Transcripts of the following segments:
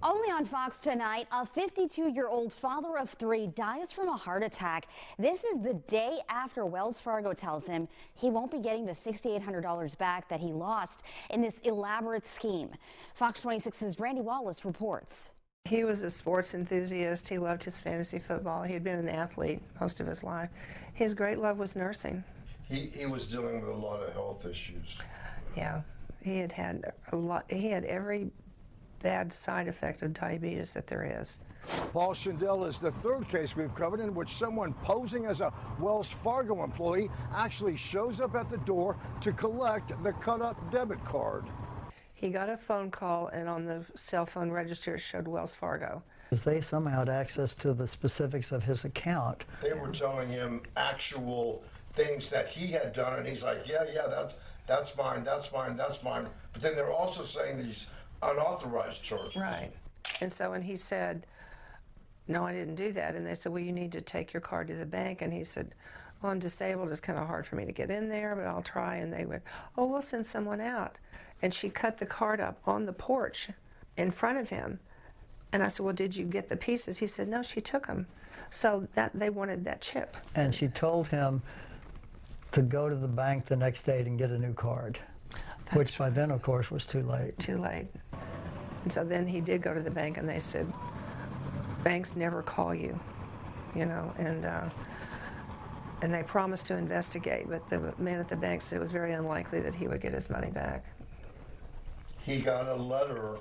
Only on Fox tonight, a 52-year-old father of three dies from a heart attack. This is the day after Wells Fargo tells him he won't be getting the $6,800 back that he lost in this elaborate scheme. Fox 26's Randy Wallace reports. He was a sports enthusiast. He loved his fantasy football. He had been an athlete most of his life. His great love was nursing. He was dealing with a lot of health issues. Yeah, he had a lot. He had every bad side effect of diabetes that there is. Paul Schindel is the third case we've covered in which someone posing as a Wells Fargo employee actually shows up at the door to collect the cut-up debit card. He got a phone call, and on the cell phone register it showed Wells Fargo. They somehow had access to the specifics of his account. They were telling him actual things that he had done, and he's like, yeah, that's mine, that's mine, that's mine. But then they're also saying these unauthorized charges. Right. And so when he said, no, I didn't do that, and they said, well, you need to take your card to the bank, and he said, well, I'm disabled, it's kind of hard for me to get in there, but I'll try. And they went, oh, we'll send someone out. And she cut the card up on the porch in front of him. And I said, well, did you get the pieces? He said, no, she took them. So that they wanted that chip. And she told him to go to the bank the next day and get a new card, which by then, of course, was too late. Too late. And so then he did go to the bank, and they said, banks never call you, you know, and they promised to investigate, but the man at the bank said it was very unlikely that he would get his money back. He got a letter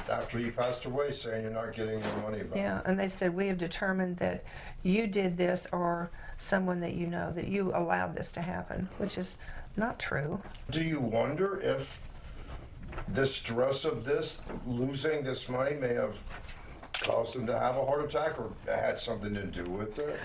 after he passed away saying you're not getting your money back. Yeah, and they said, we have determined that you did this, or someone that you know, that you allowed this to happen, which is not true. Do you wonder if the stress of this, losing this money, may have caused him to have a heart attack, or had something to do with it?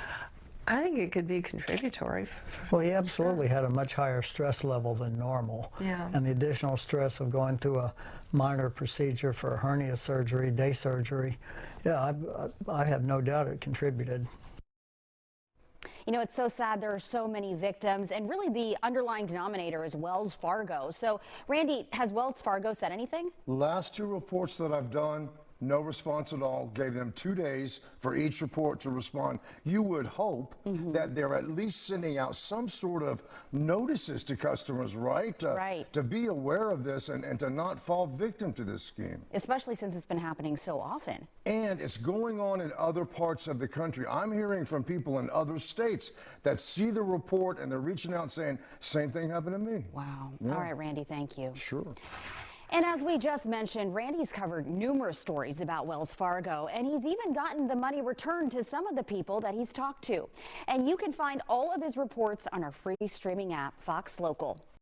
I think it could be contributory. Well, he absolutely had a much higher stress level than normal. Yeah. And the additional stress of going through a minor procedure for hernia surgery, day surgery, yeah, I have no doubt it contributed. You know, it's so sad there are so many victims, and really the underlying denominator is Wells Fargo. So, Randy, has Wells Fargo said anything? Last two reports that I've done, no response at all. Gave them 2 days for each report to respond. You would hope that they're at least sending out some sort of notices to customers, right? Right. To be aware of this and to not fall victim to this scheme. Especially since it's been happening so often. And it's going on in other parts of the country. I'm hearing from people in other states that see the report and they're reaching out saying, same thing happened to me. Wow. Yeah. All right, Randy, thank you. Sure. And as we just mentioned, Randy's covered numerous stories about Wells Fargo, and he's even gotten the money returned to some of the people that he's talked to. And you can find all of his reports on our free streaming app, Fox Local.